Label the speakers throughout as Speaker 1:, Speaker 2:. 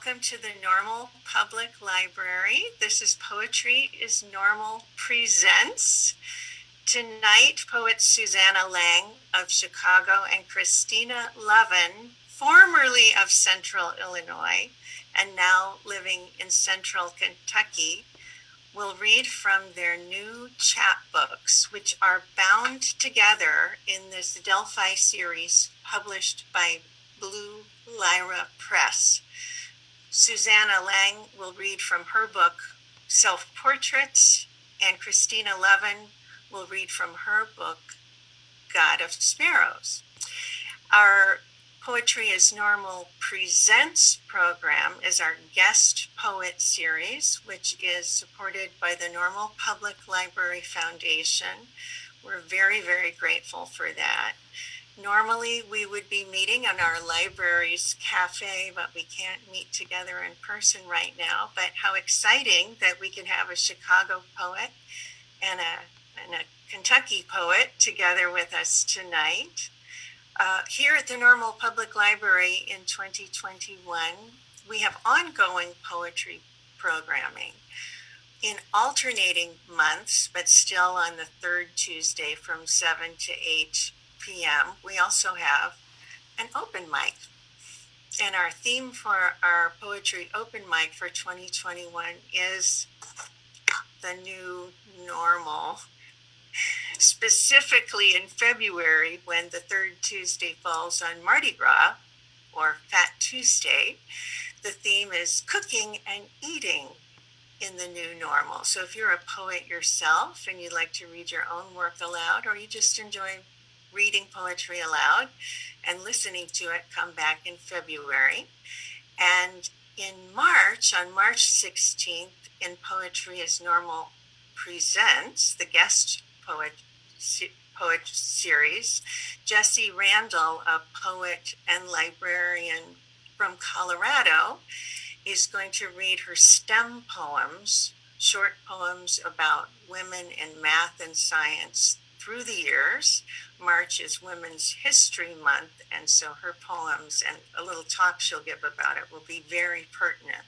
Speaker 1: welcome to the Normal Public Library. This is Poetry is Normal Presents. Tonight, poets Susanna Lang of Chicago and Christina Lovin, formerly of Central Illinois and now living in Central Kentucky, will read from their new chapbooks, which are bound together in this Delphi Series published by Blue Lyra Press. Susanna Lang will read from her book, Self-Portraits, and Christina Lovin will read from her book, God of Sparrows. Our Poetry is Normal Presents program is our guest poet series, which is supported by the Normal Public Library Foundation. We're very, very grateful for that. Normally, we would be meeting in our library's cafe, but we can't meet together in person right now. But how exciting that we can have a Chicago poet and a Kentucky poet together with us tonight. Here at the Normal Public Library in 2021, we have ongoing poetry programming in alternating months, but still on the third Tuesday from 7 to 8 p.m. We also have an open mic. And our theme for our poetry open mic for 2021 is the new normal. Specifically in February, when the third Tuesday falls on Mardi Gras, or Fat Tuesday, the theme is cooking and eating in the new normal. So if you're a poet yourself and you'd like to read your own work aloud, or you just enjoy reading poetry aloud and listening to it, come back in February. And in March, on March 16th, in Poetry is Normal Presents, the guest poet series, Jessie Randall, a poet and librarian from Colorado, is going to read her STEM poems, short poems about women in math and science through the years. March is Women's History Month, and so her poems and a little talk she'll give about it will be very pertinent.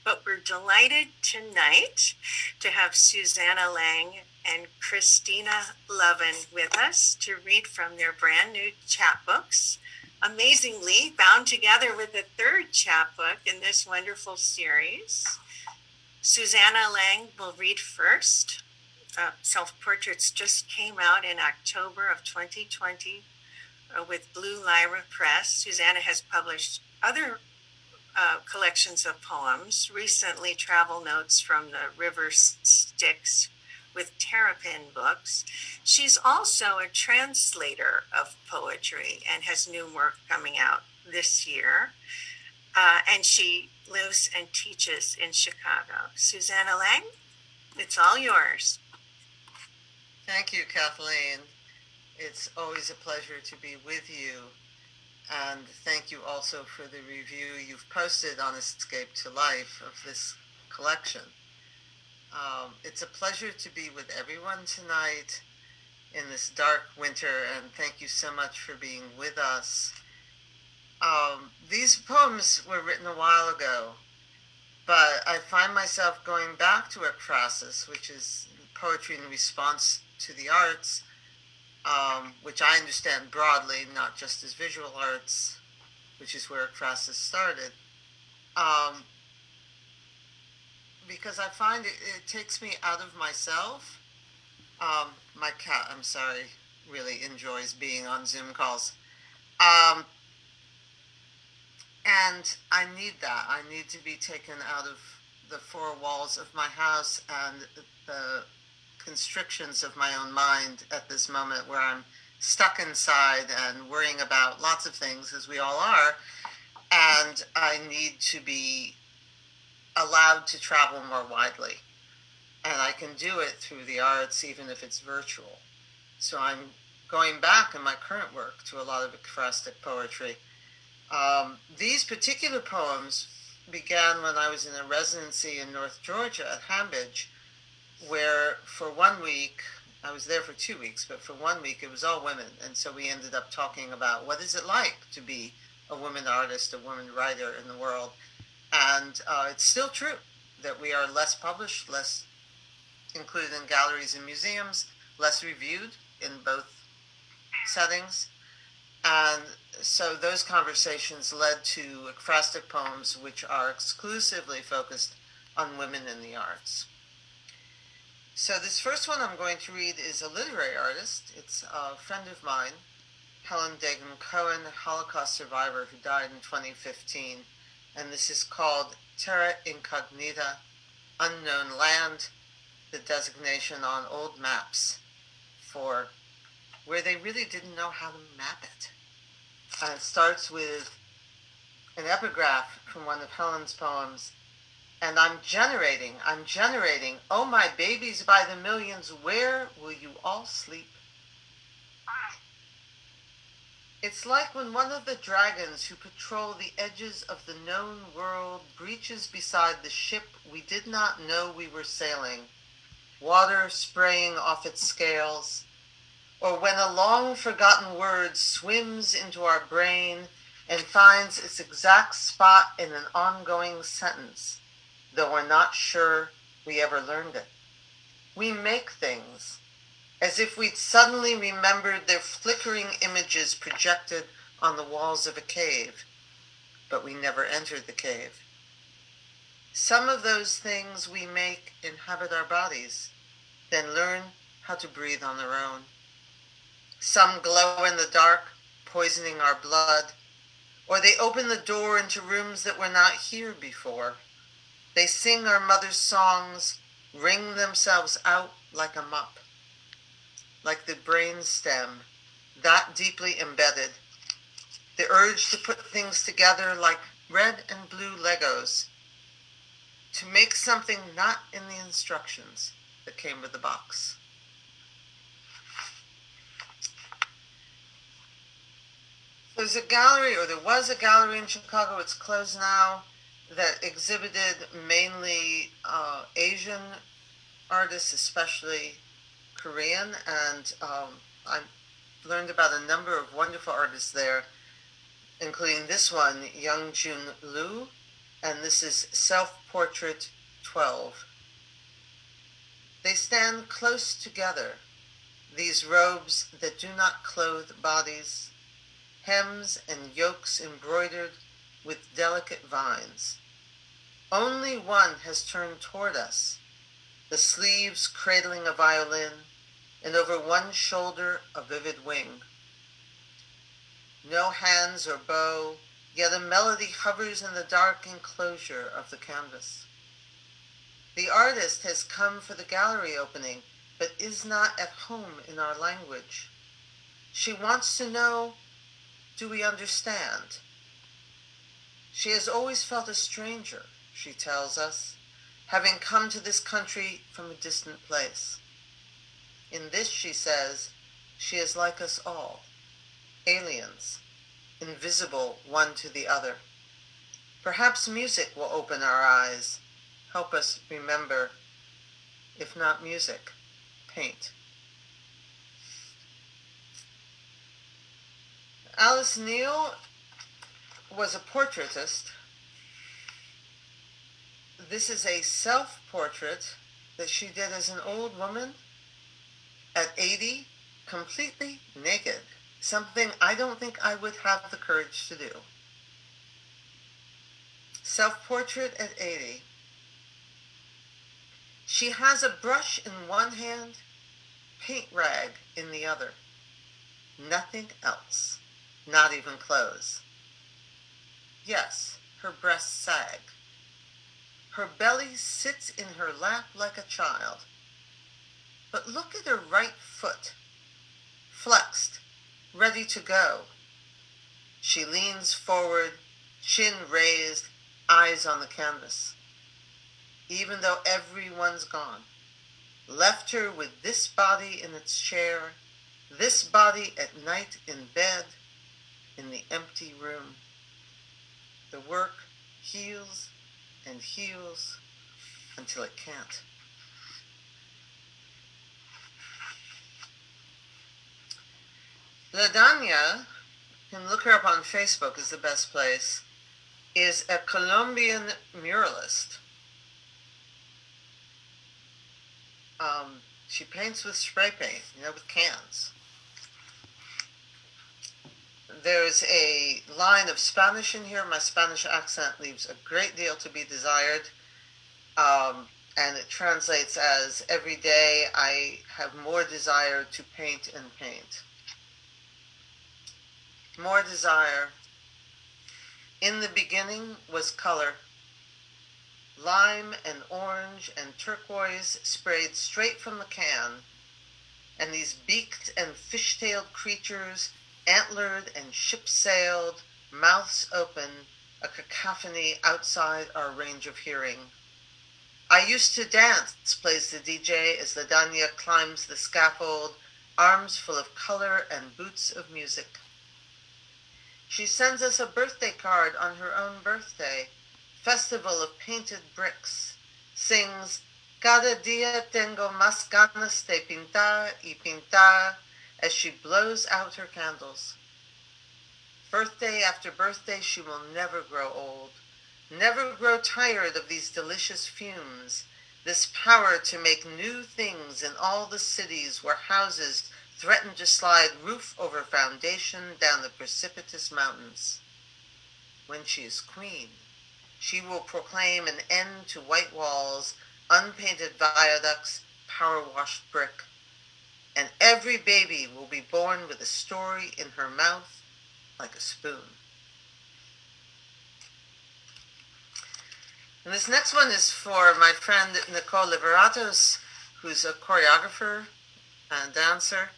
Speaker 1: But we're delighted tonight to have Susanna Lang and Christina Lovin with us to read from their brand new chapbooks, amazingly bound together with a third chapbook in this wonderful series. Susanna Lang will read first. Self-Portraits just came out in October of 2020 with Blue Lyra Press. Susanna has published other collections of poems, recently travel notes from the River Styx with Terrapin Books. She's also a translator of poetry and has new work coming out this year. And she lives and teaches in Chicago. Susanna Lang, it's all yours.
Speaker 2: Thank you, Kathleen. It's always a pleasure to be with you. And thank you also for the review you've posted on Escape to Life of this collection. It's a pleasure to be with everyone tonight in this dark winter, and thank you so much for being with us. These poems were written a while ago, but I find myself going back to ekphrasis, which is poetry in response to the arts, which I understand broadly, not just as visual arts, which is where ekphrasis started. Because I find it takes me out of myself. My cat, I'm sorry, really enjoys being on Zoom calls. And I need that. I need to be taken out of the four walls of my house and the constrictions of my own mind at this moment where I'm stuck inside and worrying about lots of things, as we all are. And I need to be allowed to travel more widely. And I can do it through the arts, even if it's virtual. So I'm going back in my current work to a lot of ekphrastic poetry. These particular poems began when I was in a residency in North Georgia at Hambridge, where for 1 week, I was there for 2 weeks, but for 1 week it was all women. And so we ended up talking about what is it like to be a woman artist, a woman writer in the world. And it's still true that we are less published, less included in galleries and museums, less reviewed in both settings. And so those conversations led to ekphrastic poems which are exclusively focused on women in the arts. So this first one I'm going to read is a literary artist. It's a friend of mine, Helen Dagan Cohen, a Holocaust survivor who died in 2015. And this is called Terra Incognita, Unknown Land, the designation on old maps for where they really didn't know how to map it. It starts with an epigraph from one of Helen's poems. And I'm generating, oh my babies by the millions, where will you all sleep? It's like when one of the dragons who patrol the edges of the known world breaches beside the ship we did not know we were sailing, water spraying off its scales, or when a long-forgotten word swims into our brain and finds its exact spot in an ongoing sentence, though we're not sure we ever learned it. We make things, as if we'd suddenly remembered their flickering images projected on the walls of a cave, but we never entered the cave. Some of those things we make inhabit our bodies, then learn how to breathe on their own. Some glow in the dark, poisoning our blood, or they open the door into rooms that were not here before. They sing our mother's songs, wring themselves out like a mop, like the brain stem, that deeply embedded. The urge to put things together like red and blue Legos, to make something not in the instructions that came with the box. There was a gallery in Chicago, it's closed now, that exhibited mainly Asian artists, especially Korean, and I learned about a number of wonderful artists there, including this one, Young Jun Lu, and this is Self-Portrait 12. They stand close together, these robes that do not clothe bodies, hems and yokes embroidered with delicate vines. Only one has turned toward us, the sleeves cradling a violin, and over one shoulder a vivid wing. No hands or bow, yet a melody hovers in the dark enclosure of the canvas. The artist has come for the gallery opening, but is not at home in our language. She wants to know, do we understand? She has always felt a stranger, she tells us, having come to this country from a distant place. In this, she says, she is like us all, aliens, invisible one to the other. Perhaps music will open our eyes, help us remember, if not music, paint. Alice Neal was a portraitist. This is a self-portrait that she did as an old woman at 80, completely naked, something I don't think I would have the courage to do. Self-portrait at 80. She has a brush in one hand, paint rag in the other. Nothing else, not even clothes. Yes, her breasts sag. Her belly sits in her lap like a child. But look at her right foot, flexed, ready to go. She leans forward, chin raised, eyes on the canvas. Even though everyone's gone, left her with this body in its chair, this body at night in bed, in the empty room. The work heals and heals until it can't. Ladanya, you can look her up on Facebook, is the best place. is a Colombian muralist. She paints with spray paint, with cans. There's a line of Spanish in here. My Spanish accent leaves a great deal to be desired. And it translates as, every day I have more desire to paint and paint. More desire. In the beginning was color. Lime and orange and turquoise sprayed straight from the can, and these beaked and fish-tailed creatures, antlered and ship-sailed, mouths open, a cacophony outside our range of hearing. I used to dance, plays the DJ as Ladanya climbs the scaffold, arms full of color and boots of music. She sends us a birthday card on her own birthday, festival of painted bricks, sings Cada dia tengo más ganas de pintar y pintar as she blows out her candles. Birthday after birthday, she will never grow old, never grow tired of these delicious fumes, this power to make new things in all the cities where houses threaten to slide roof over foundation down the precipitous mountains. When she is queen, she will proclaim an end to white walls, unpainted viaducts, power-washed brick, and every baby will be born with a story in her mouth like a spoon. And this next one is for my friend Nicole Liveratos, who's a choreographer and dancer.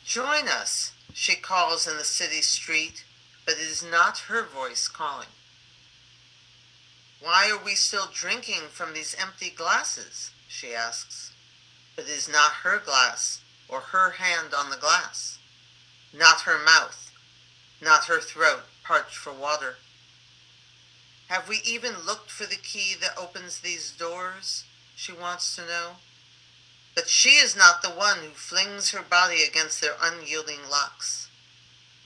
Speaker 2: Join us, she calls in the city street, but it is not her voice calling. Why are we still drinking from these empty glasses? She asks. But it is not her glass or her hand on the glass. Not her mouth, not her throat parched for water. Have we even looked for the key that opens these doors? She wants to know. But she is not the one who flings her body against their unyielding locks.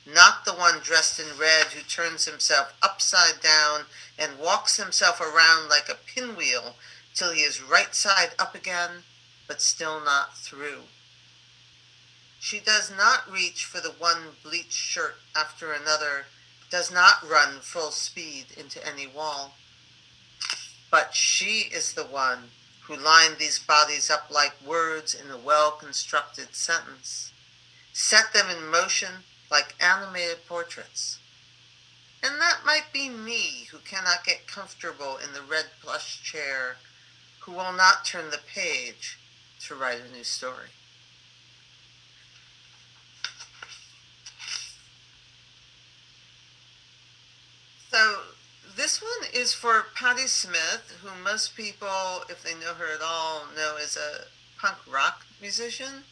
Speaker 2: Not the one dressed in red who turns himself upside down and walks himself around like a pinwheel till he is right side up again, but still not through. She does not reach for the one bleached shirt after another, does not run full speed into any wall. But she is the one who lined these bodies up like words in a well-constructed sentence, set them in motion like animated portraits. And that might be me, who cannot get comfortable in the red plush chair, who will not turn the page to write a new story. So this one is for Patti Smith, who most people, if they know her at all, know as a punk rock musician.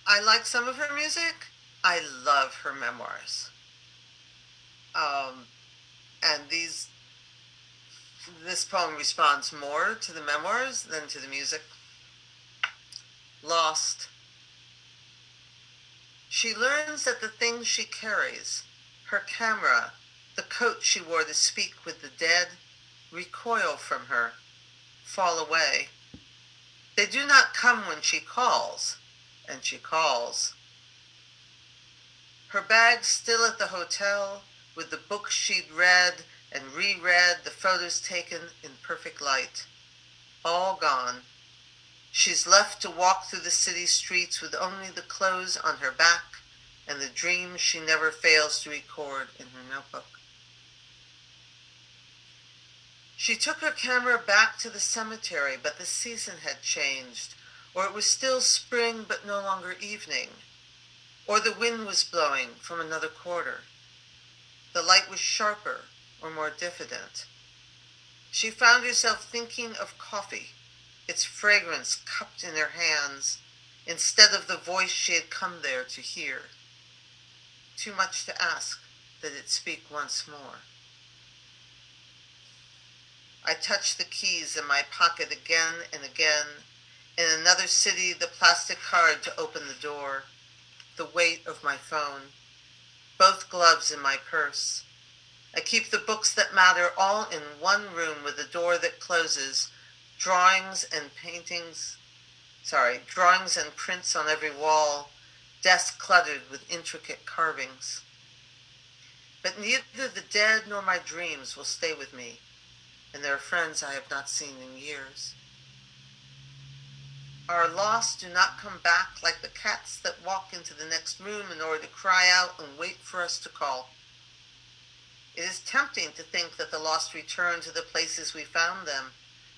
Speaker 2: I like some of her music. I love her memoirs. And this poem responds more to the memoirs than to the music. Lost. She learns that the things she carries, her camera, the coat she wore to speak with the dead, recoil from her, fall away. They do not come when she calls, and she calls. Her bag still at the hotel, with the books she'd read and reread, the photos taken in perfect light. All gone. She's left to walk through the city streets with only the clothes on her back and the dreams she never fails to record in her notebook. She took her camera back to the cemetery, but the season had changed, or it was still spring but no longer evening, or the wind was blowing from another quarter. The light was sharper or more diffident. She found herself thinking of coffee, its fragrance cupped in her hands, instead of the voice she had come there to hear. Too much to ask that it speak once more. I touched the keys in my pocket again and again. In another city, the plastic card to open the door, the weight of my phone. both gloves in my purse. I keep the books that matter all in one room with a door that closes, drawings and prints on every wall, desk cluttered with intricate carvings. But neither the dead nor my dreams will stay with me, and there are friends I have not seen in years. Our lost do not come back like the cats that walk into the next room in order to cry out and wait for us to call. It is tempting to think that the lost return to the places we found them,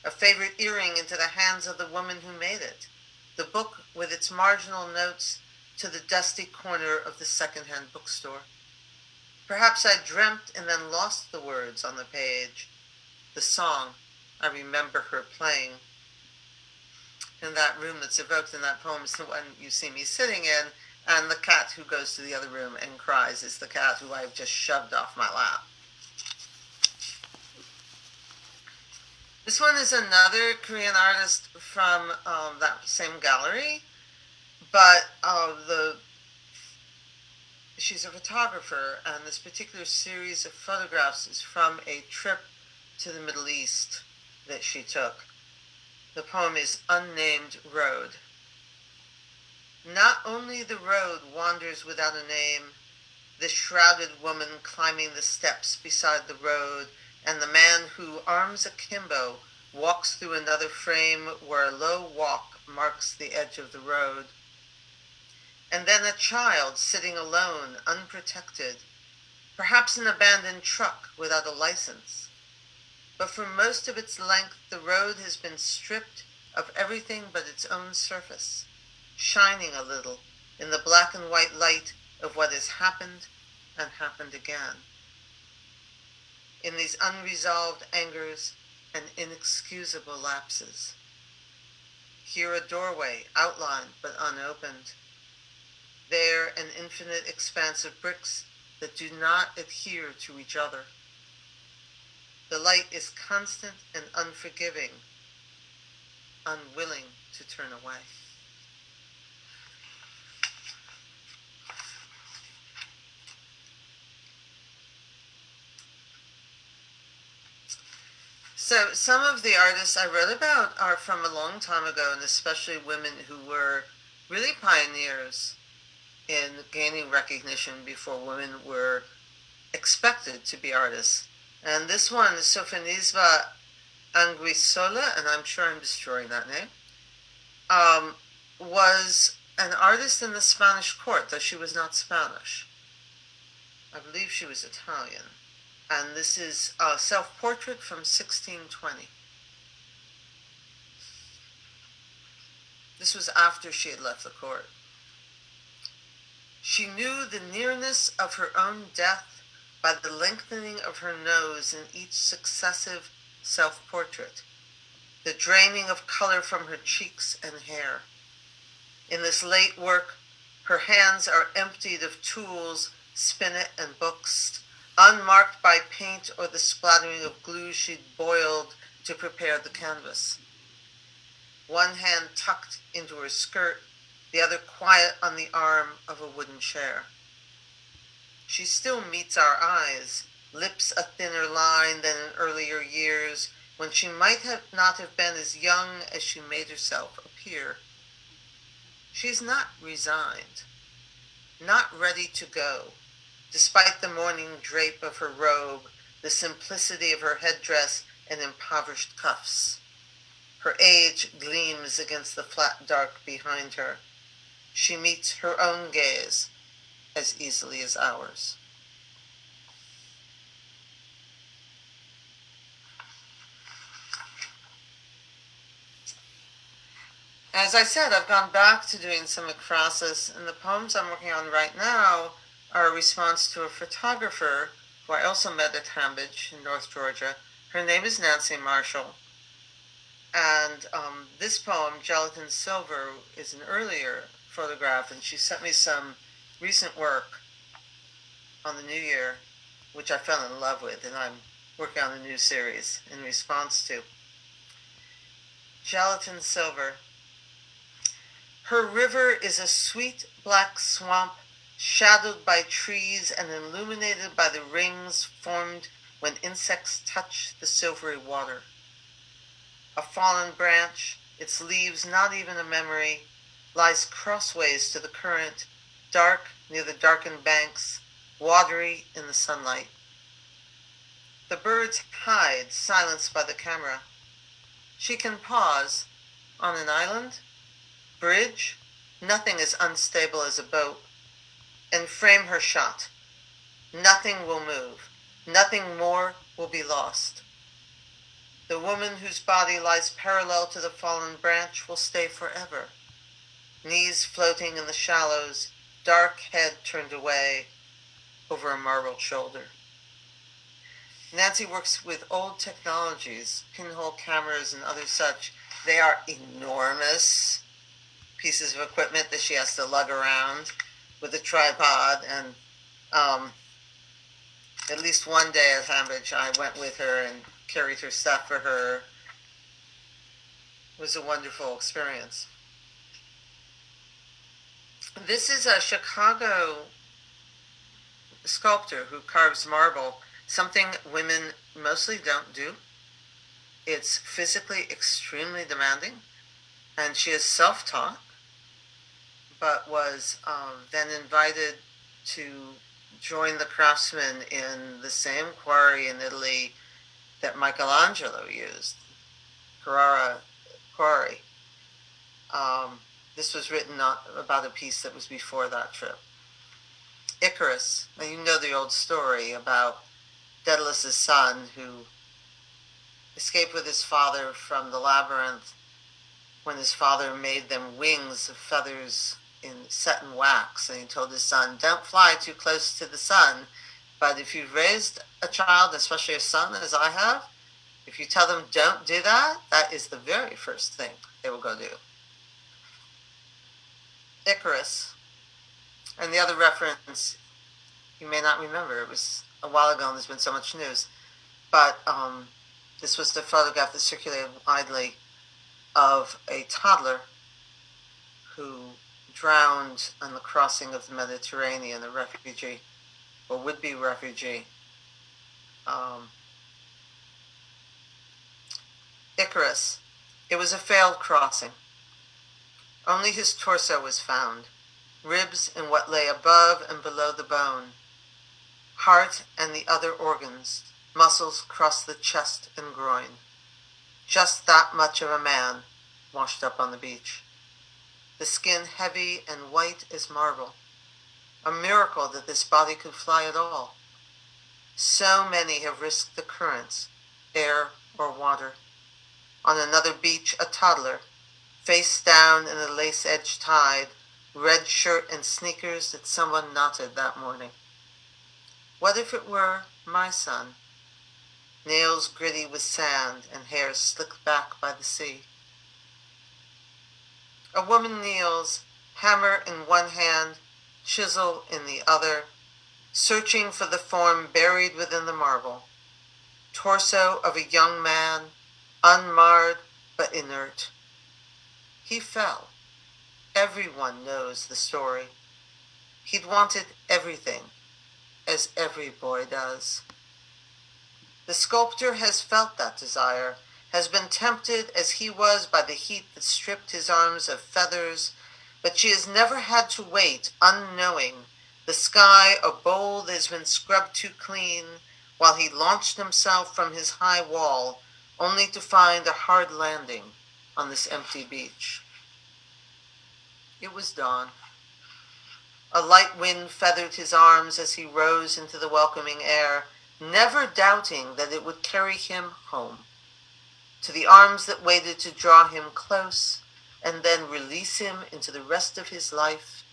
Speaker 2: a favorite earring into the hands of the woman who made it, the book with its marginal notes to the dusty corner of the second-hand bookstore. Perhaps I dreamt and then lost the words on the page, the song I remember her playing. And that room that's evoked in that poem is the one you see me sitting in, and the cat who goes to the other room and cries is the cat who I've just shoved off my lap. This one is another Korean artist from that same gallery, but she's a photographer, and this particular series of photographs is from a trip to the Middle East that she took. The poem is Unnamed Road. Not only the road wanders without a name, the shrouded woman climbing the steps beside the road, and the man who, arms akimbo, walks through another frame where a low walk marks the edge of the road. And then a child sitting alone, unprotected, perhaps an abandoned truck without a license. But for most of its length, the road has been stripped of everything but its own surface, shining a little in the black and white light of what has happened and happened again. In these unresolved angers and inexcusable lapses. Here a doorway, outlined but unopened. There an infinite expanse of bricks that do not adhere to each other. The light is constant and unforgiving, unwilling to turn away. So some of the artists I wrote about are from a long time ago, and especially women who were really pioneers in gaining recognition before women were expected to be artists. And this one is Sofiniswa Anguissola, and I'm sure I'm destroying that name, was an artist in the Spanish court, though she was not Spanish. I believe she was Italian. And this is a self-portrait from 1620. This was after she had left the court. She knew the nearness of her own death by the lengthening of her nose in each successive self-portrait, the draining of color from her cheeks and hair. In this late work, her hands are emptied of tools, spinet, and books, unmarked by paint or the splattering of glue she'd boiled to prepare the canvas. One hand tucked into her skirt, the other quiet on the arm of a wooden chair. She still meets our eyes, lips a thinner line than in earlier years, when she might not have been as young as she made herself appear. She's not resigned, not ready to go, despite the mourning drape of her robe, the simplicity of her headdress and impoverished cuffs. Her age gleams against the flat dark behind her. She meets her own gaze as easily as ours. As I said, I've gone back to doing some ekphrasis, and the poems I'm working on right now are a response to a photographer who I also met at Hambridge in North Georgia. Her name is Nancy Marshall. And this poem, Gelatin Silver, is an earlier photograph, and she sent me some recent work on the new year, which I fell in love with, and I'm working on a new series in response to. Gelatin Silver. Her river is a sweet black swamp shadowed by trees and illuminated by the rings formed when insects touch the silvery water. A fallen branch, its leaves not even a memory, lies crossways to the current, dark near the darkened banks, watery in the sunlight. The birds hide, silenced by the camera. She can pause. On an island? Bridge? Nothing as unstable as a boat. And frame her shot. Nothing will move. Nothing more will be lost. The woman whose body lies parallel to the fallen branch will stay forever. Knees floating in the shallows, dark head turned away over a marbled shoulder. Nancy works with old technologies, pinhole cameras and other such. They are enormous pieces of equipment that she has to lug around with a tripod. And at least one day at Hambridge, I went with her and carried her stuff for her. It was a wonderful experience. This is a Chicago sculptor who carves marble, something women mostly don't do. It's physically extremely demanding, and she is self-taught, but was then invited to join the craftsmen in the same quarry in Italy that Michelangelo used, Carrara Quarry. This was written about a piece that was before that trip. Icarus. Now you know the old story about Daedalus' son who escaped with his father from the labyrinth when his father made them wings of feathers set in wax, and he told his son, don't fly too close to the sun, but if you've raised a child, especially a son as I have, if you tell them don't do that, that is the very first thing they will go do. Icarus. And the other reference you may not remember. It was a while ago and there's been so much news. But this was the photograph that circulated widely of a toddler who drowned on the crossing of the Mediterranean, a refugee, or would-be refugee. Icarus. It was a failed crossing. Only his torso was found, ribs and what lay above and below the bone, heart and the other organs, muscles crossed the chest and groin. Just that much of a man washed up on the beach. The skin heavy and white as marble. A miracle that this body could fly at all. So many have risked the currents, air or water. On another beach, a toddler, face down in a lace-edged tide, red shirt and sneakers that someone knotted that morning. What if it were my son? Nails gritty with sand and hair slicked back by the sea. A woman kneels, hammer in one hand, chisel in the other, searching for the form buried within the marble. Torso of a young man, unmarred but inert. He fell. Everyone knows the story. He'd wanted everything, as every boy does. The sculptor has felt that desire, has been tempted as he was by the heat that stripped his arms of feathers, but she has never had to wait, unknowing, the sky a bowl that has been scrubbed too clean, while he launched himself from his high wall, only to find a hard landing on this empty beach. It was dawn. A light wind feathered his arms as he rose into the welcoming air, never doubting that it would carry him home, to the arms that waited to draw him close and then release him into the rest of his life,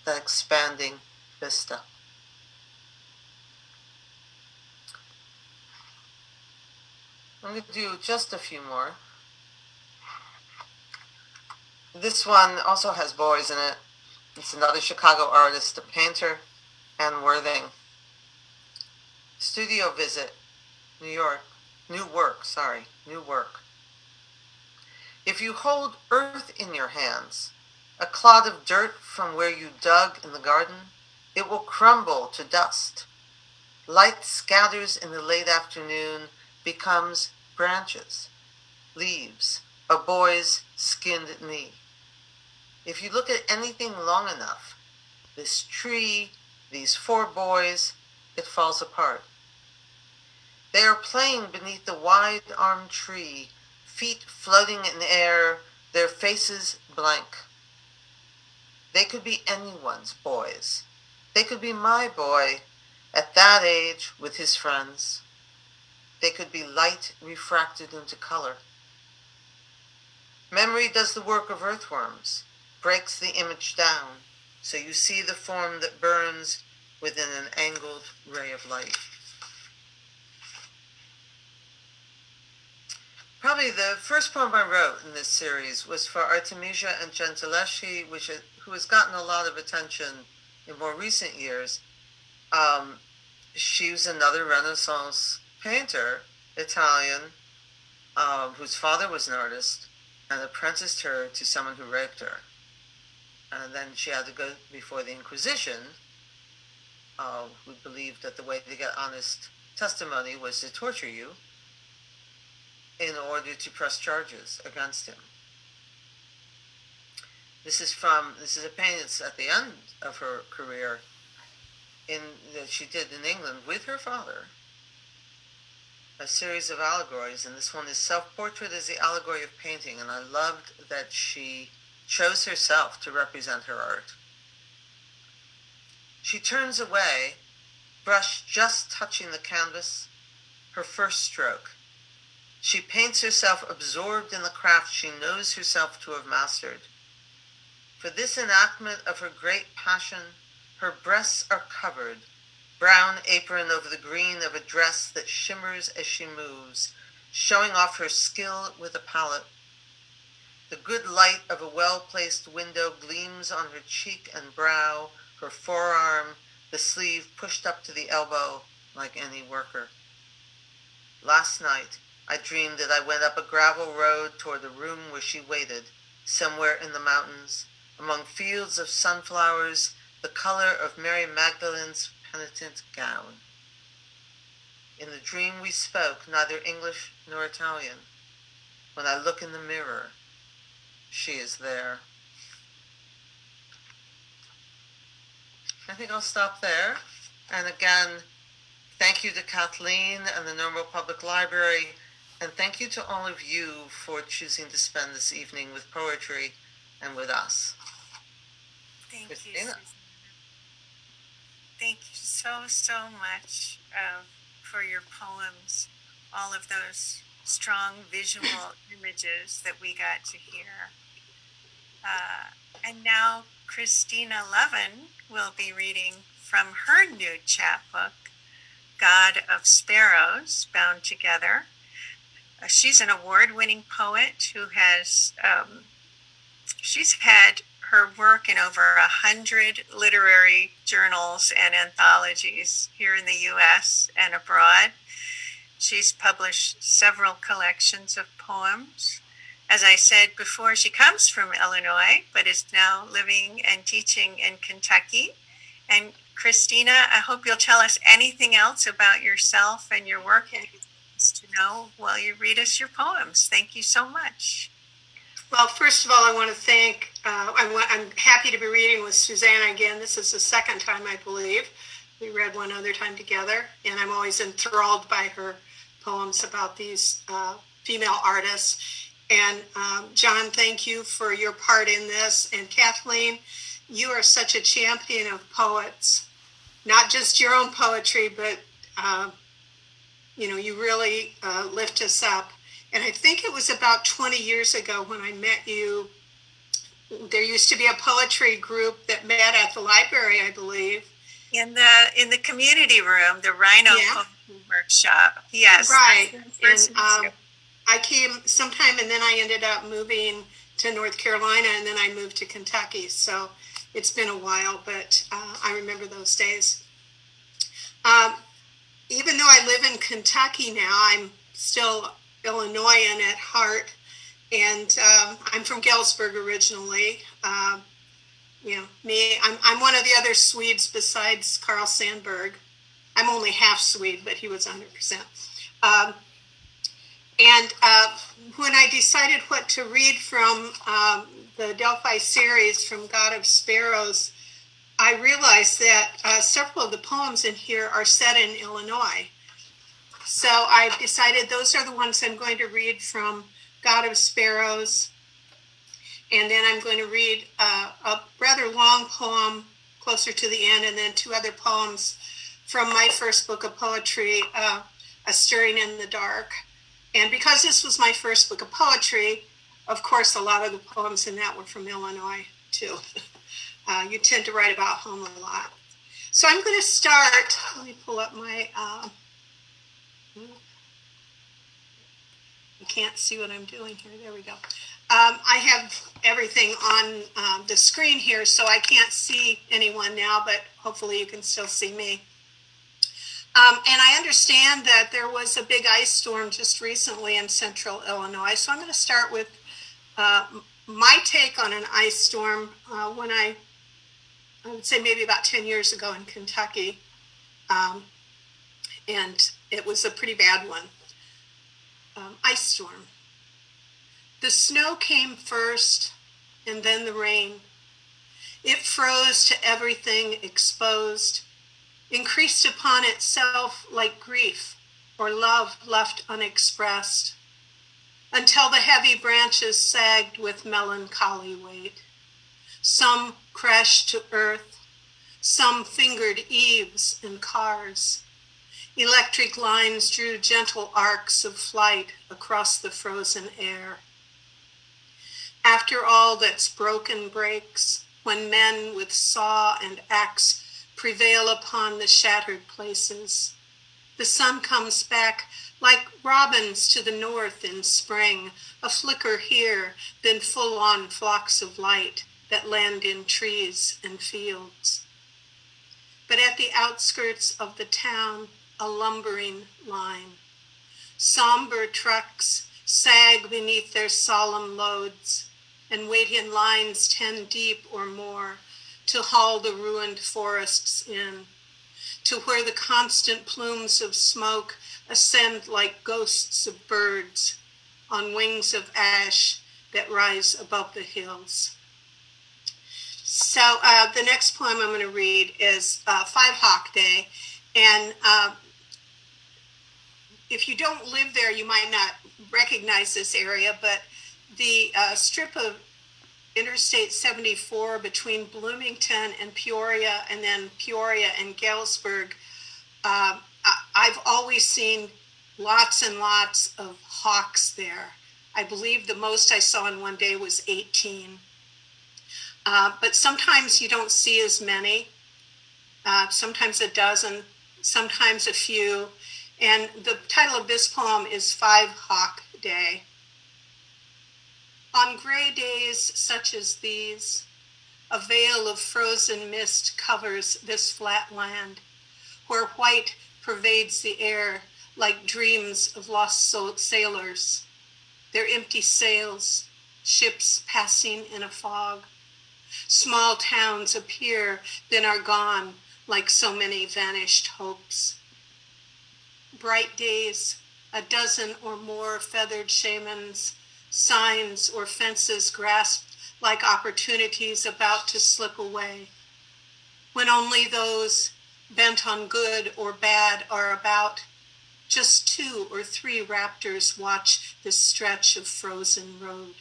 Speaker 2: that expanding vista. I'm going to do just a few more. This one also has boys in it. It's another Chicago artist, a painter, Ann Worthing. Studio visit, New work. If you hold earth in your hands, a clod of dirt from where you dug in the garden, It will crumble to dust. Light scatters in the late afternoon, becomes branches, leaves, a boy's skinned knee. If you look at anything long enough, this tree, these 4 boys, it falls apart. They are playing beneath the wide-armed tree, feet floating in air, their faces blank. They could be anyone's boys. They could be my boy at that age with his friends. They could be light refracted into color. Memory does the work of earthworms, breaks the image down, so you see the form that burns within an angled ray of light. Probably the first poem I wrote in this series was for Artemisia and Gentileschi, who has gotten a lot of attention in more recent years. She was another Renaissance painter, Italian, whose father was an artist, and apprenticed her to someone who raped her. And then she had to go before the Inquisition, who believed that the way to get honest testimony was to torture you in order to press charges against him. This is a painting that's at the end of her career that she did in England with her father, a series of allegories, and this one is Self-Portrait as the Allegory of Painting, and I loved that she chose herself to represent her art. She turns away, brush just touching the canvas, her first stroke. She paints herself absorbed in the craft she knows herself to have mastered. For this enactment of her great passion, her breasts are covered, brown apron over the green of a dress that shimmers as she moves, showing off her skill with a palette. The good light of a well-placed window gleams on her cheek and brow, her forearm, the sleeve pushed up to the elbow like any worker. Last night, I dreamed that I went up a gravel road toward the room where she waited, somewhere in the mountains, among fields of sunflowers, the color of Mary Magdalene's penitent gown. In the dream we spoke neither English nor Italian. When I look in the mirror, she is there. I think I'll stop there. And again, thank you to Kathleen and the Normal Public Library, and thank you to all of you for choosing to spend this evening with poetry and with us.
Speaker 1: Thank
Speaker 2: Christina.
Speaker 1: you, Susanna. Thank you so much for your poems, all of those strong visual images that we got to hear. And now Christina Lovin will be reading from her new chapbook, God of Sparrows, Bound Together. She's an award-winning poet who has, she's had her work in over 100 literary journals and anthologies here in the U.S. and abroad. She's published several collections of poems. As I said before, she comes from Illinois, but is now living and teaching in Kentucky. And Christina, I hope you'll tell us anything else about yourself and your work and to know while you read us your poems. Thank you so much.
Speaker 3: Well, first of all, I want to thank, I'm happy to be reading with Susanna again. This is the second time, I believe. We read one other time together, and I'm always enthralled by her poems about these female artists. And John, thank you for your part in this. And Kathleen, you are such a champion of poets, not just your own poetry, but you really lift us up. And I think it was about 20 years ago when I met you. There used to be a poetry group that met at the library, I believe.
Speaker 1: In the community room, the Rhino Poetry Workshop. Yes.
Speaker 3: Right. And I came sometime, and then I ended up moving to North Carolina, and then I moved to Kentucky. So it's been a while, but I remember those days. Even though I live in Kentucky now, I'm still Illinoisan at heart, and I'm from Galesburg originally. me. I'm one of the other Swedes besides Carl Sandburg. I'm only half Swede, but he was 100%. When I decided what to read from the Delphi series from God of Sparrows, I realized that several of the poems in here are set in Illinois. So I decided those are the ones I'm going to read from God of Sparrows. And then I'm going to read a rather long poem closer to the end, and then 2 other poems from my first book of poetry, A Stirring in the Dark. And because this was my first book of poetry, of course, a lot of the poems in that were from Illinois, too. You tend to write about home a lot. So I'm going to start. Let me pull up my... you can't see what I'm doing here. There we go. I have everything on the screen here, so I can't see anyone now, but hopefully you can still see me. And I understand that there was a big ice storm just recently in central Illinois, so I'm going to start with my take on an ice storm when I would say maybe about 10 years ago in Kentucky, and it was a pretty bad one. Ice storm. The snow came first, and then the rain. It froze to everything exposed, increased upon itself like grief or love left unexpressed, until the heavy branches sagged with melancholy weight. Some crashed to earth, some fingered eaves and cars. Electric lines drew gentle arcs of flight across the frozen air. After all that's broken breaks, when men with saw and axe prevail upon the shattered places, the sun comes back like robins to the north in spring, a flicker here, then full-on flocks of light that land in trees and fields. But at the outskirts of the town, a lumbering line. Somber trucks sag beneath their solemn loads and wait in lines 10 deep or more to haul the ruined forests in, to where the constant plumes of smoke ascend like ghosts of birds on wings of ash that rise above the hills. So the next poem I'm going to read is Five Hawk Day. And if you don't live there, you might not recognize this area, but the strip of Interstate 74 between Bloomington and Peoria, and then Peoria and Galesburg, I've always seen lots and lots of hawks there. I believe the most I saw in one day was 18. But sometimes you don't see as many, sometimes a dozen, sometimes a few. And the title of this poem is Five Hawk Day. On gray days such as these, a veil of frozen mist covers this flat land, where white pervades the air like dreams of lost sailors, their empty sails, ships passing in a fog. Small towns appear, then are gone, like so many vanished hopes. Bright days, a dozen or more feathered shamans, signs or fences grasped like opportunities about to slip away, when only those bent on good or bad are about. Just 2 or 3 raptors watch this stretch of frozen road.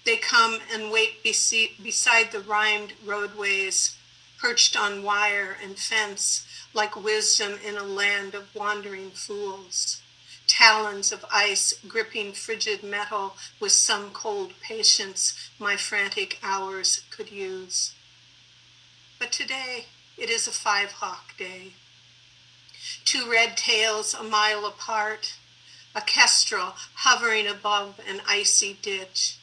Speaker 3: They come and wait beside the rimed roadways, perched on wire and fence, like wisdom in a land of wandering fools. Talons of ice gripping frigid metal with some cold patience my frantic hours could use. But today it is a 5 hawk day. 2 red tails a mile apart, a kestrel hovering above an icy ditch.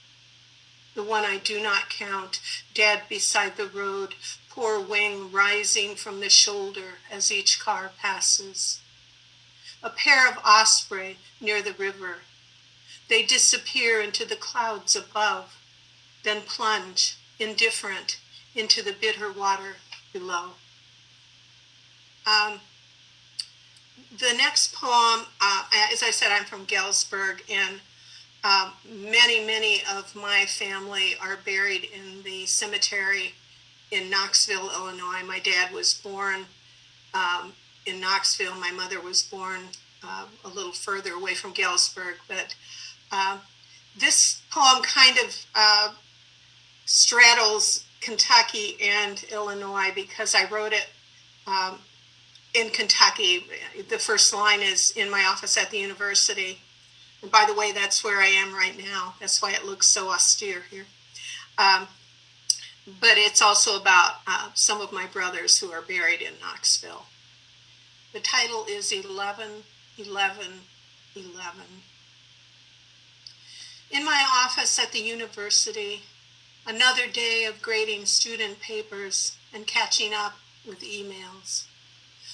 Speaker 3: The one I do not count, dead beside the road, poor wing rising from the shoulder as each car passes. A pair of osprey near the river. They disappear into the clouds above, then plunge, indifferent, into the bitter water below. The next poem, as I said, I'm from Galesburg, and many of my family are buried in the cemetery in Knoxville, Illinois. My dad was born in Knoxville. My mother was born a little further away from Galesburg. But this poem kind of straddles Kentucky and Illinois because I wrote it in Kentucky. The first line is in my office at the university. And by the way, that's where I am right now. That's why it looks so austere here. But it's also about some of my brothers who are buried in Knoxville. The title is 11, 11, 11. In my office at the university, another day of grading student papers and catching up with emails.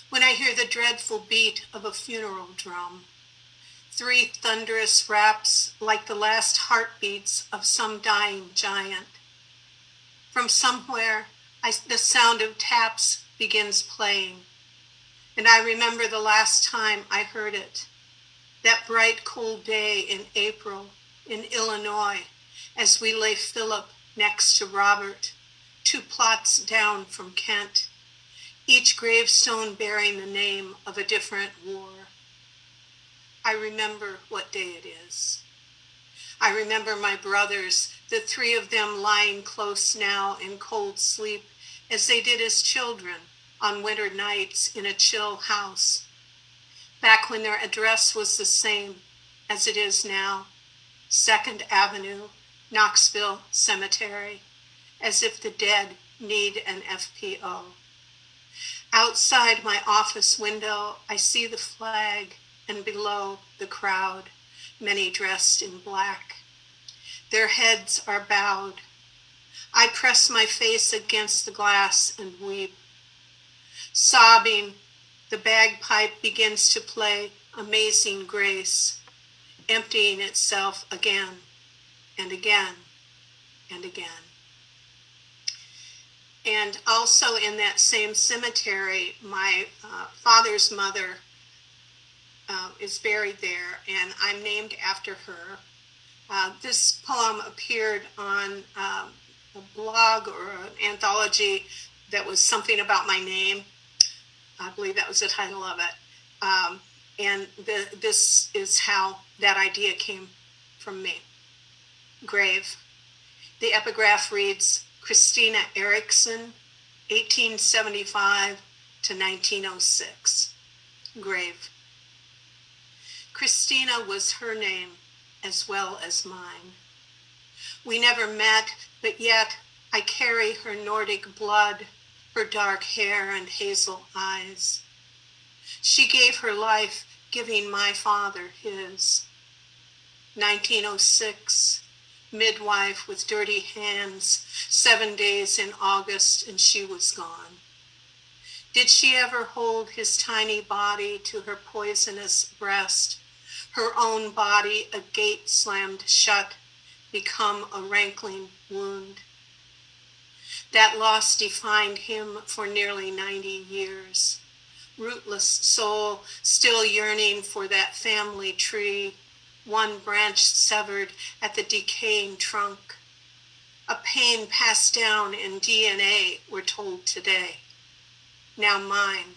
Speaker 3: When I hear the dreadful beat of a funeral drum, 3 thunderous raps like the last heartbeats of some dying giant. From somewhere, the sound of taps begins playing, and I remember the last time I heard it, that bright, cool day in April in Illinois, as we lay Philip next to Robert, 2 plots down from Kent, each gravestone bearing the name of a different war. I remember what day it is. I remember my brothers, the 3 of them lying close now in cold sleep, as they did as children on winter nights in a chill house, back when their address was the same as it is now, 2nd Avenue, Knoxville Cemetery, as if the dead need an FPO. Outside my office window, I see the flag, and below the crowd, many dressed in black. Their heads are bowed. I press my face against the glass and weep. Sobbing, the bagpipe begins to play Amazing Grace, emptying itself again and again and again. And also in that same cemetery, my father's mother is buried there, and I'm named after her. This poem appeared on a blog or an anthology that was something about my name. I believe that was the title of it. And this is how that idea came from me. Grave. The epigraph reads, Christina Erickson, 1875 to 1906. Grave. Christina was her name as well as mine. We never met, but yet I carry her Nordic blood, her dark hair and hazel eyes. She gave her life, giving my father his. 1906, midwife with dirty hands, 7 days in August, and she was gone. Did she ever hold his tiny body to her poisonous breast, her own body a gate slammed shut, become a rankling wound? That loss defined him for nearly 90 years. Rootless soul, still yearning for that family tree, one branch severed at the decaying trunk. A pain passed down in DNA, we're told today. Now mine,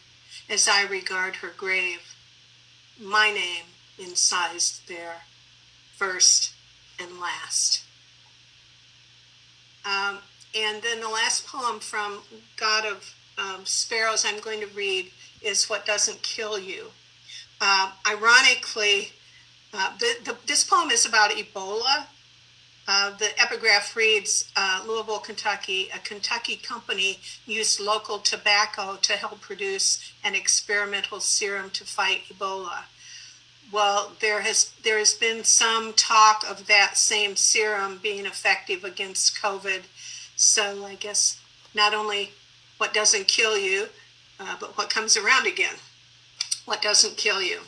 Speaker 3: as I regard her grave. My name incised there, first and last. And then the last poem from God of Sparrows I'm going to read is What Doesn't Kill You. Ironically, this poem is about Ebola. The epigraph reads, Louisville, Kentucky, a Kentucky company used local tobacco to help produce an experimental serum to fight Ebola. Well, there has been some talk of that same serum being effective against COVID. So I guess not only what doesn't kill you, but what comes around again. What doesn't kill you.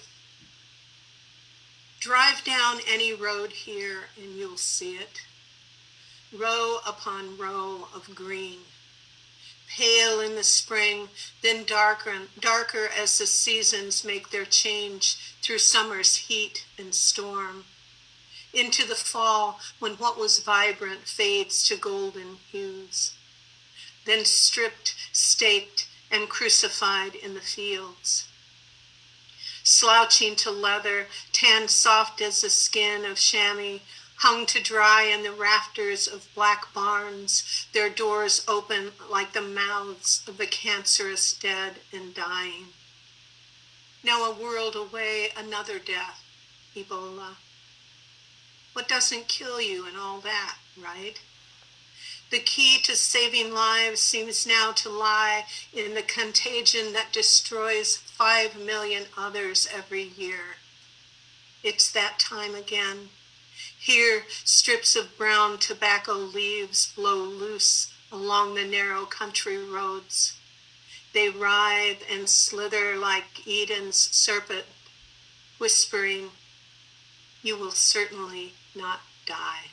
Speaker 3: Drive down any road here and you'll see it. Row upon row of green, pale in the spring, then darker as the seasons make their change through summer's heat and storm. Into the fall, when what was vibrant fades to golden hues. Then stripped, staked, and crucified in the fields. Slouching to leather, tanned soft as the skin of chamois, hung to dry in the rafters of black barns, their doors open like the mouths of the cancerous dead and dying. Now a world away, another death, Ebola. What doesn't kill you and all that, right? The key to saving lives seems now to lie in the contagion that destroys 5 million others every year. It's that time again. Here, strips of brown tobacco leaves blow loose along the narrow country roads. They writhe and slither like Eden's serpent, whispering, "You will certainly not die."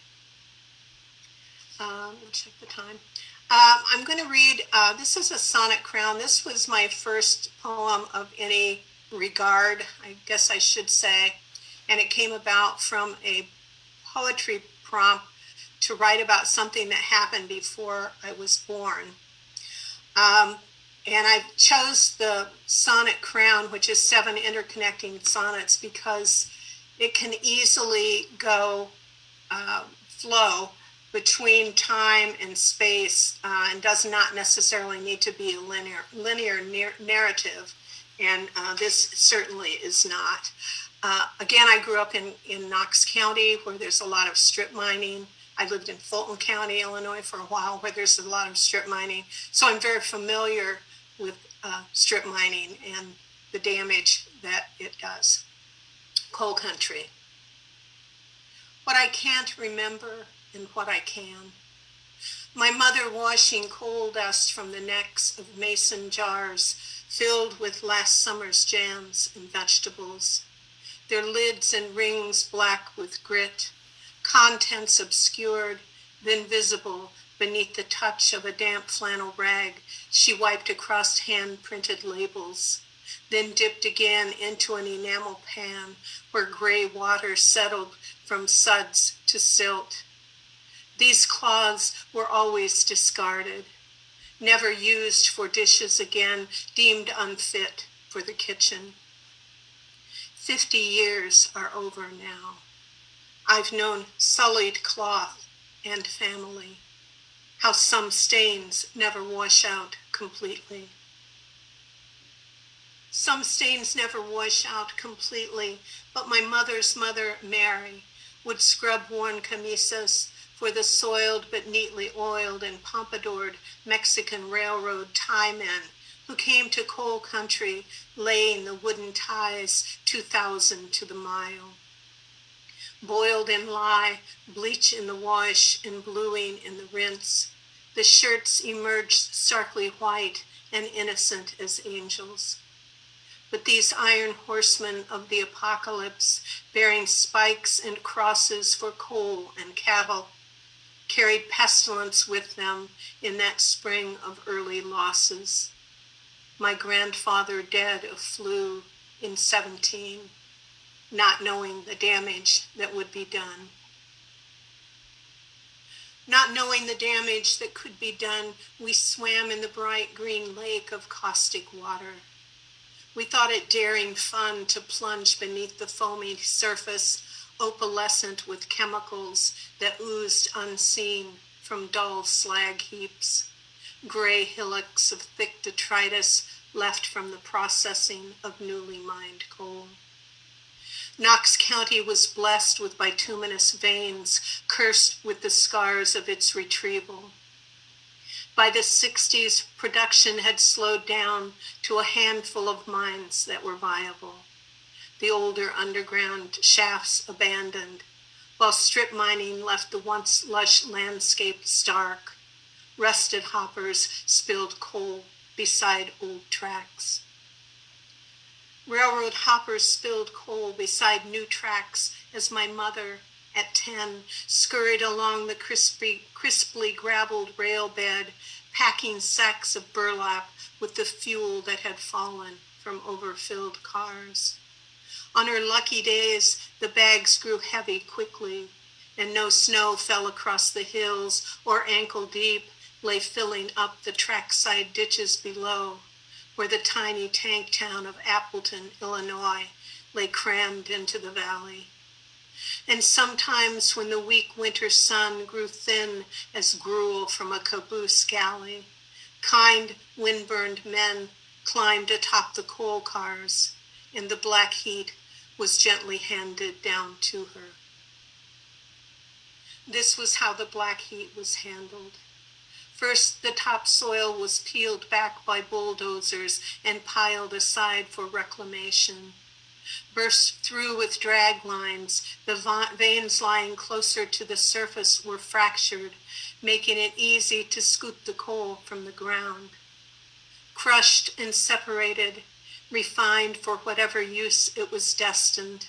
Speaker 3: Let me check the time. I'm going to read, this is a sonnet crown. This was my first poem of any regard, I guess I should say, and it came about from a poetry prompt to write about something that happened before I was born. And I chose the sonnet crown, which is 7 interconnecting sonnets, because it can easily go, flow between time and space, and does not necessarily need to be a linear narrative, and this certainly is not. Again, I grew up in Knox County, where there's a lot of strip mining. I lived in Fulton County, Illinois for a while, where there's a lot of strip mining. So I'm very familiar with strip mining and the damage that it does. Coal country. What I can't remember and what I can. My mother washing coal dust from the necks of mason jars filled with last summer's jams and vegetables, their lids and rings black with grit, contents obscured, then visible beneath the touch of a damp flannel rag she wiped across hand-printed labels, then dipped again into an enamel pan where gray water settled from suds to silt. These cloths were always discarded, never used for dishes again, deemed unfit for the kitchen. 50 years are over now. I've known sullied cloth and family, how some stains never wash out completely. Some stains never wash out completely, but my mother's mother, Mary, would scrub worn camisas for the soiled but neatly oiled and pompadoured Mexican railroad tie men who came to coal country laying the wooden ties 2,000 to the mile. Boiled in lye, bleach in the wash, and bluing in the rinse, the shirts emerged starkly white and innocent as angels. But these iron horsemen of the apocalypse, bearing spikes and crosses for coal and cattle, carried pestilence with them in that spring of early losses. My grandfather dead of flu in 17, not knowing the damage that would be done. Not knowing the damage that could be done, we swam in the bright green lake of caustic water. We thought it daring fun to plunge beneath the foamy surface, opalescent with chemicals that oozed unseen from dull slag heaps, gray hillocks of thick detritus left from the processing of newly mined coal. Knox County was blessed with bituminous veins, cursed with the scars of its retrieval. By the 60s, production had slowed down to a handful of mines that were viable, the older underground shafts abandoned, while strip mining left the once lush landscape stark. Rusted hoppers spilled coal beside old tracks. Railroad hoppers spilled coal beside new tracks as my mother, at 10, scurried along the crisply gravelled rail bed, packing sacks of burlap with the fuel that had fallen from overfilled cars. On her lucky days, the bags grew heavy quickly, and no snow fell across the hills or ankle deep lay filling up the trackside ditches below, where the tiny tank town of Appleton, Illinois, lay crammed into the valley. And sometimes when the weak winter sun grew thin as gruel from a caboose galley, kind wind-burned men climbed atop the coal cars, and the black heat was gently handed down to her. This was how the black heat was handled. First, the topsoil was peeled back by bulldozers and piled aside for reclamation. Burst through with drag lines, the veins lying closer to the surface were fractured, making it easy to scoop the coal from the ground. Crushed and separated, refined for whatever use it was destined.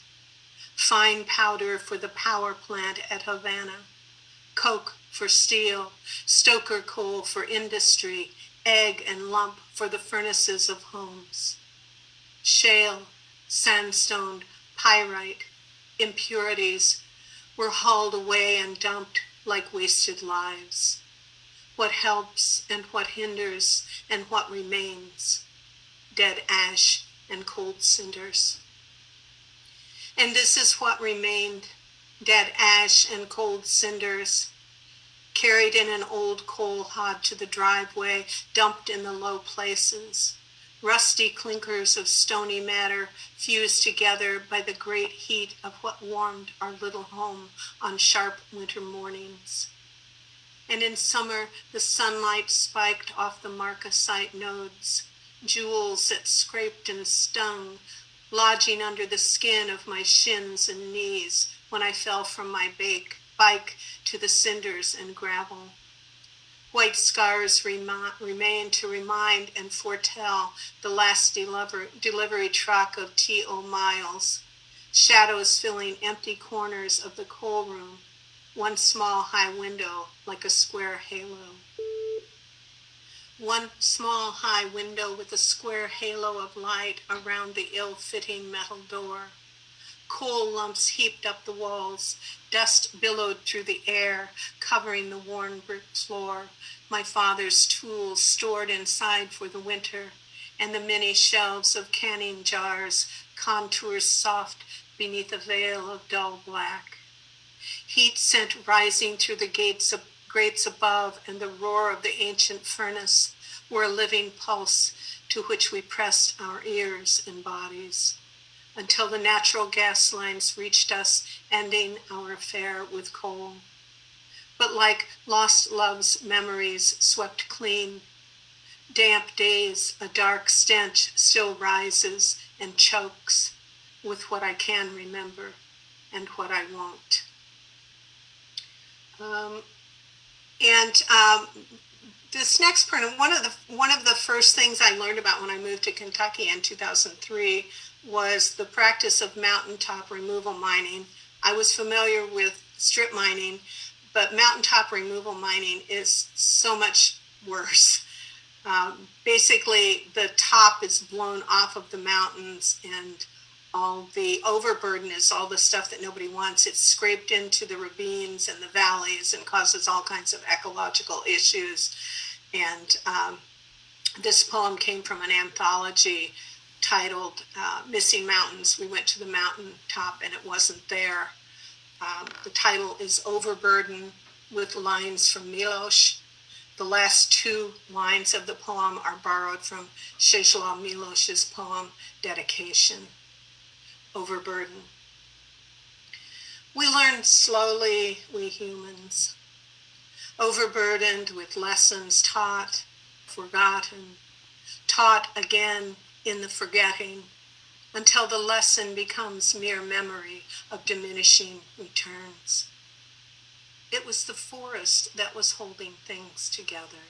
Speaker 3: Fine powder for the power plant at Havana, coke for steel, stoker coal for industry, egg and lump for the furnaces of homes. Shale, sandstone, pyrite, impurities were hauled away and dumped like wasted lives. What helps and what hinders and what remains, dead ash and cold cinders. And this is what remained, dead ash and cold cinders, carried in an old coal hod to the driveway, dumped in the low places. Rusty clinkers of stony matter fused together by the great heat of what warmed our little home on sharp winter mornings. And in summer, the sunlight spiked off the marcasite nodes, jewels that scraped and stung, lodging under the skin of my shins and knees when I fell from my bike to the cinders and gravel. White scars remain to remind and foretell the last delivery truck of T.O. Miles, shadows filling empty corners of the coal room, one small high window like a square halo. One small high window with a square halo of light around the ill-fitting metal door. Coal lumps heaped up the walls, dust billowed through the air, covering the worn brick floor, my father's tools stored inside for the winter, and the many shelves of canning jars, contours soft beneath a veil of dull black. Heat sent rising through the grates above, and the roar of the ancient furnace were a living pulse to which we pressed our ears and bodies, until the natural gas lines reached us, ending our affair with coal. But like lost love's memories swept clean, damp days, a dark stench still rises and chokes with what I can remember and what I won't. This next part, one of the first things I learned about when I moved to Kentucky in 2003 was the practice of mountaintop removal mining. I was familiar with strip mining, but mountaintop removal mining is so much worse. Basically, the top is blown off of the mountains, and all the overburden is all the stuff that nobody wants. It's scraped into the ravines and the valleys and causes all kinds of ecological issues. And this poem came from an anthology titled Missing Mountains. We went to the mountaintop and it wasn't there. The title is Overburden, with lines from Miloš. The last two lines of the poem are borrowed from Czesław Miloš's poem, Dedication. Overburden. We learn slowly, we humans, overburdened with lessons taught, forgotten, taught again in the forgetting, until the lesson becomes mere memory of diminishing returns. It was the forest that was holding things together,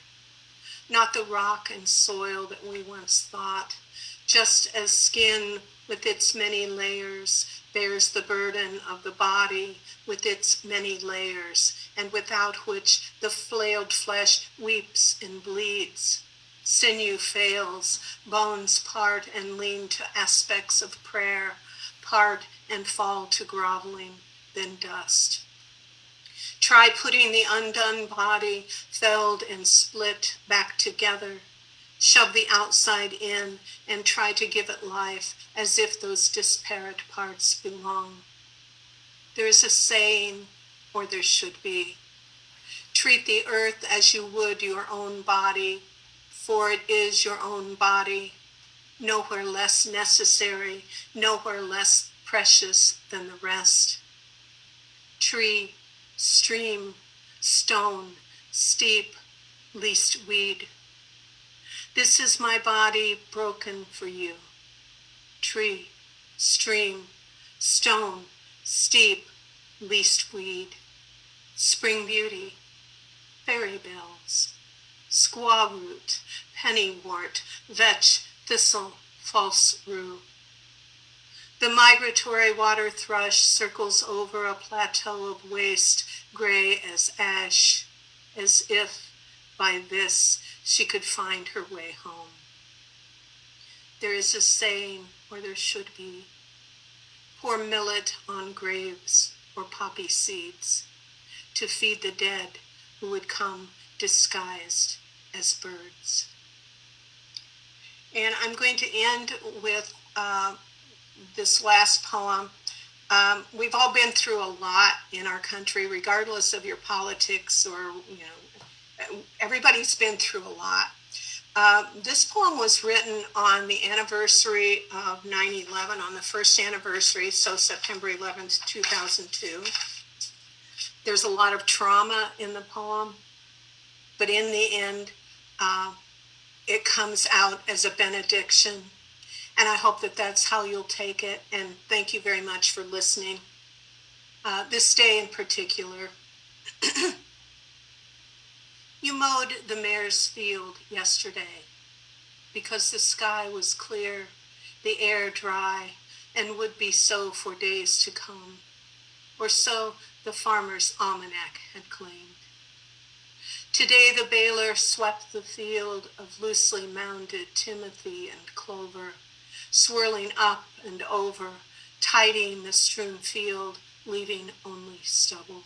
Speaker 3: not the rock and soil that we once thought, just as skin with its many layers bears the burden of the body with its many layers, and without which the flailed flesh weeps and bleeds. Sinew fails, bones part and lean to aspects of prayer, part and fall to groveling, then dust. Try putting the undone body, felled and split, back together. Shove the outside in and try to give it life as if those disparate parts belong. There is a saying, or there should be. Treat the earth as you would your own body, for it is your own body, nowhere less necessary, nowhere less precious than the rest. Tree, stream, stone, steep, least weed. This is my body broken for you. Tree, stream, stone, steep, least weed. Spring beauty, fairy bells, squaw root, pennywort, vetch, thistle, false rue. The migratory water thrush circles over a plateau of waste, gray as ash, as if by this she could find her way home. There is a saying, or there should be, pour millet on graves or poppy seeds to feed the dead who would come disguised as birds. And I'm going to end with this last poem. We've all been through a lot in our country, regardless of your politics or, everybody's been through a lot. This poem was written on the anniversary of 9/11, on the first anniversary, so September 11th, 2002. There's a lot of trauma in the poem, but in the end, it comes out as a benediction. And I hope that that's how you'll take it. And thank you very much for listening. This day in particular. You mowed the mare's field yesterday because the sky was clear, the air dry, and would be so for days to come, or so the farmer's almanac had claimed. Today the baler swept the field of loosely mounded timothy and clover, swirling up and over, tidying the strewn field, leaving only stubble.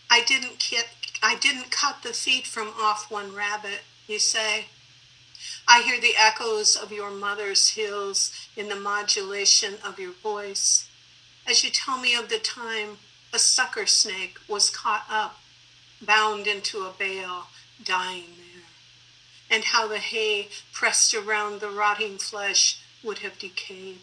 Speaker 3: I didn't cut the feet from off one rabbit, you say. I hear the echoes of your mother's hills in the modulation of your voice, as you tell me of the time a sucker snake was caught up, bound into a bale, dying there, and how the hay pressed around the rotting flesh would have decayed.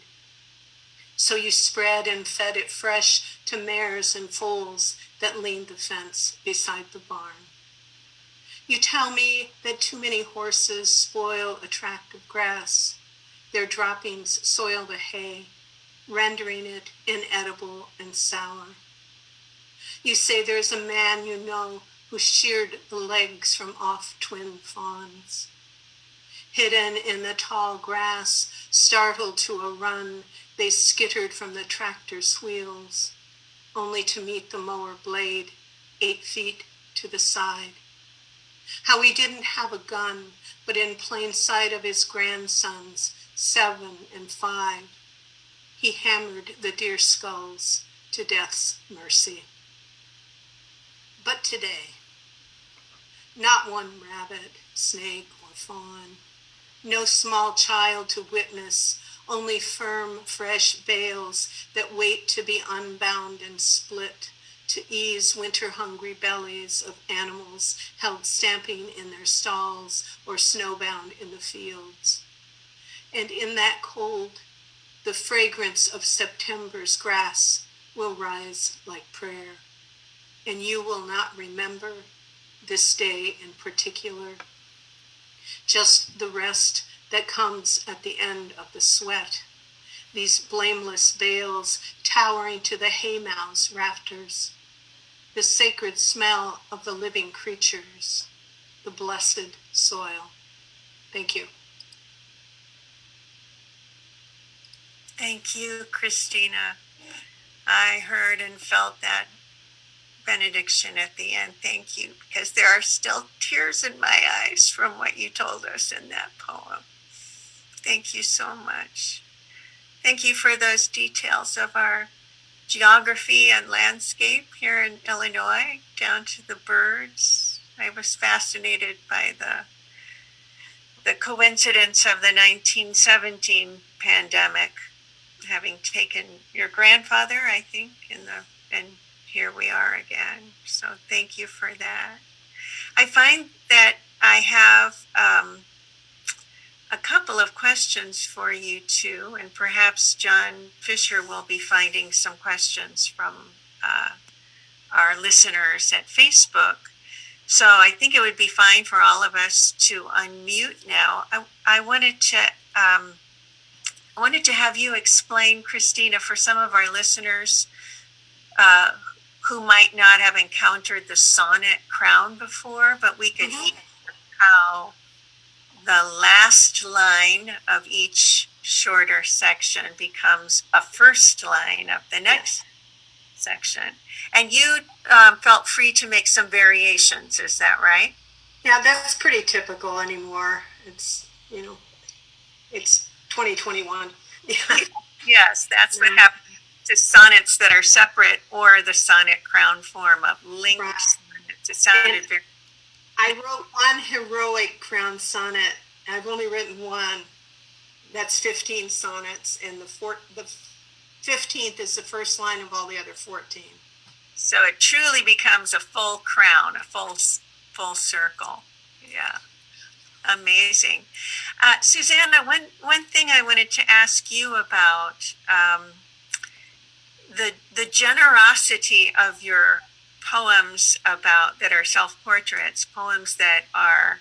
Speaker 3: So you spread and fed it fresh to mares and foals that leaned the fence beside the barn. You tell me that too many horses spoil attractive grass. Their droppings soil the hay, rendering it inedible and sour. You say there's a man you know who sheared the legs from off twin fawns. Hidden in the tall grass, startled to a run, they skittered from the tractor's wheels, only to meet the mower blade 8 feet to the side. How he didn't have a gun, but in plain sight of his grandsons, 7 and 5, he hammered the deer skulls to death's mercy. But today, not one rabbit, snake, or fawn, no small child to witness, only firm, fresh veils that wait to be unbound and split, to ease winter-hungry bellies of animals held stamping in their stalls or snowbound in the fields. And in that cold, the fragrance of September's grass will rise like prayer, and you will not remember this day in particular, just the rest that comes at the end of the sweat, these blameless bales towering to the haymow's rafters, the sacred smell of the living creatures, the blessed soil. Thank you.
Speaker 1: Thank you, Christina. I heard and felt that benediction at the end. Thank you, because there are still tears in my eyes from what you told us in that poem. Thank you so much. Thank you for those details of our geography and landscape here in Illinois, down to the birds. I was fascinated by the coincidence of the 1917 pandemic, having taken your grandfather, I think, and here we are again. So thank you for that. I find that I have a couple of questions for you too, and perhaps John Fisher will be finding some questions from our listeners at Facebook. So I think it would be fine for all of us to unmute now. I wanted to have you explain, Christina, for some of our listeners who might not have encountered the sonnet crown before, but we could hear how the last line of each shorter section becomes a first line of the next section. And you felt free to make some variations, is that right?
Speaker 3: Yeah, that's pretty typical anymore. It's, it's 2021.
Speaker 1: Yes, that's what happens to sonnets that are separate or the sonnet crown form of linked sonnets. It sounded very...
Speaker 3: I wrote one heroic crown sonnet. I've only written one. That's 15 sonnets, and the 15th is the first line of all the other 14.
Speaker 1: So it truly becomes a full crown, a full circle. Yeah, amazing. Susanna, one thing I wanted to ask you about, the generosity of your poems that are self-portraits, poems that are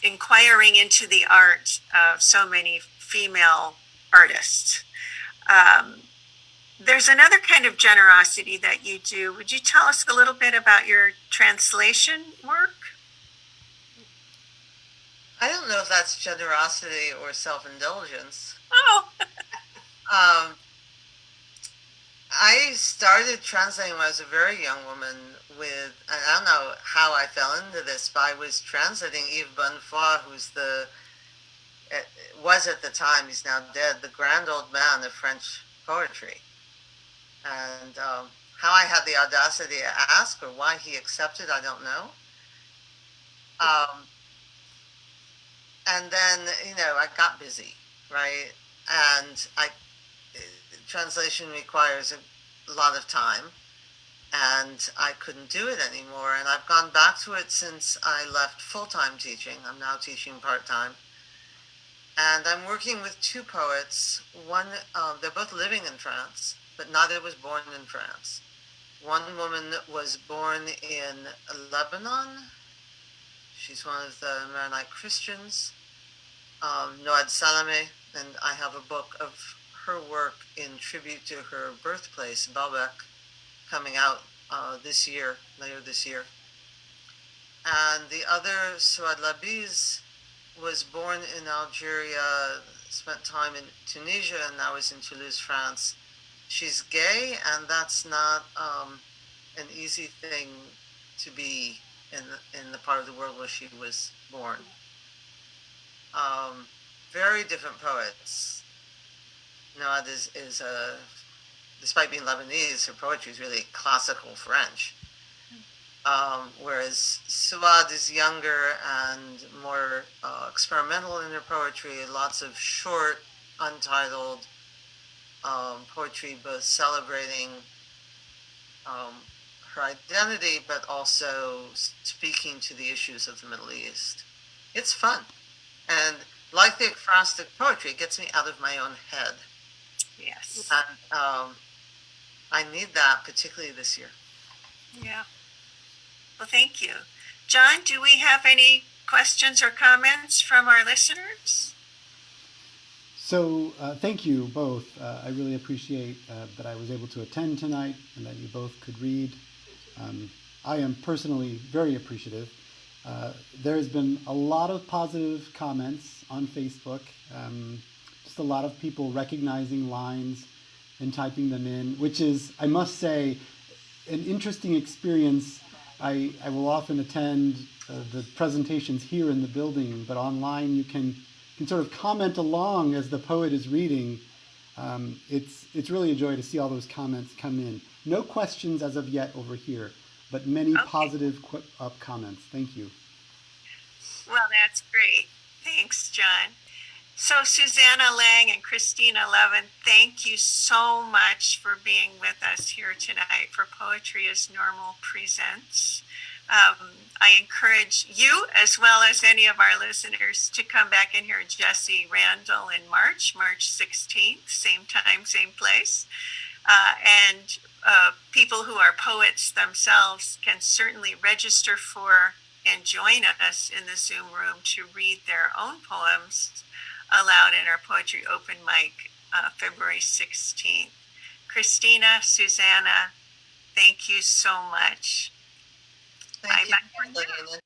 Speaker 1: inquiring into the art of so many female artists. There's another kind of generosity that you do. Would you tell us a little bit about your translation work?
Speaker 2: I don't know if that's generosity or self-indulgence.
Speaker 1: Oh.
Speaker 2: I started translating when I was a very young woman and I don't know how I fell into this, but I was translating Yves Bonnefoy, was at the time, he's now dead, the grand old man of French poetry. And how I had the audacity to ask or why he accepted, I don't know. And then, I got busy, right? And translation requires a lot of time, and I couldn't do it anymore. And I've gone back to it since I left full-time teaching. I'm now teaching part-time. And I'm working with two poets. One, they're both living in France, but neither was born in France. One woman was born in Lebanon. She's one of the Maronite Christians, Noad Salameh, and I have a book of her work in tribute to her birthplace, Baalbek, coming out later this year. And the other, Souad Labiz, was born in Algeria, spent time in Tunisia, and now is in Toulouse, France. She's gay, and that's not an easy thing to be in the part of the world where she was born. Very different poets. Noad is despite being Lebanese, her poetry is really classical French. Whereas Souad is younger and more experimental in her poetry, lots of short, untitled poetry, both celebrating her identity, but also speaking to the issues of the Middle East. It's fun. And like the ekphrastic poetry, it gets me out of my own head.
Speaker 1: Yes.
Speaker 2: And I need that, particularly this year.
Speaker 1: Yeah. Well, thank you. John, do we have any questions or comments from our listeners?
Speaker 4: So thank you both. I really appreciate that I was able to attend tonight and that you both could read. I am personally very appreciative. There has been a lot of positive comments on Facebook, just a lot of people recognizing lines and typing them in, which is, I must say, an interesting experience. I will often attend the presentations here in the building, but online you can sort of comment along as the poet is reading. It's really a joy to see all those comments come in. No questions as of yet over here, but many
Speaker 1: Okay.
Speaker 4: positive comments. Thank you.
Speaker 1: Well, that's great. Thanks, John. So Susanna Lang and Christina Lovin, thank you so much for being with us here tonight for Poetry is Normal Presents. I encourage you, as well as any of our listeners, to come back and hear Jesse Randall in March 16th, same time, same place. And people who are poets themselves can certainly register for and join us in the Zoom room to read their own poems aloud in our Poetry Open Mic, February 16th. Christina, Susanna, thank you so much.
Speaker 2: Thank you,
Speaker 1: Bye-bye.
Speaker 2: Kathleen, and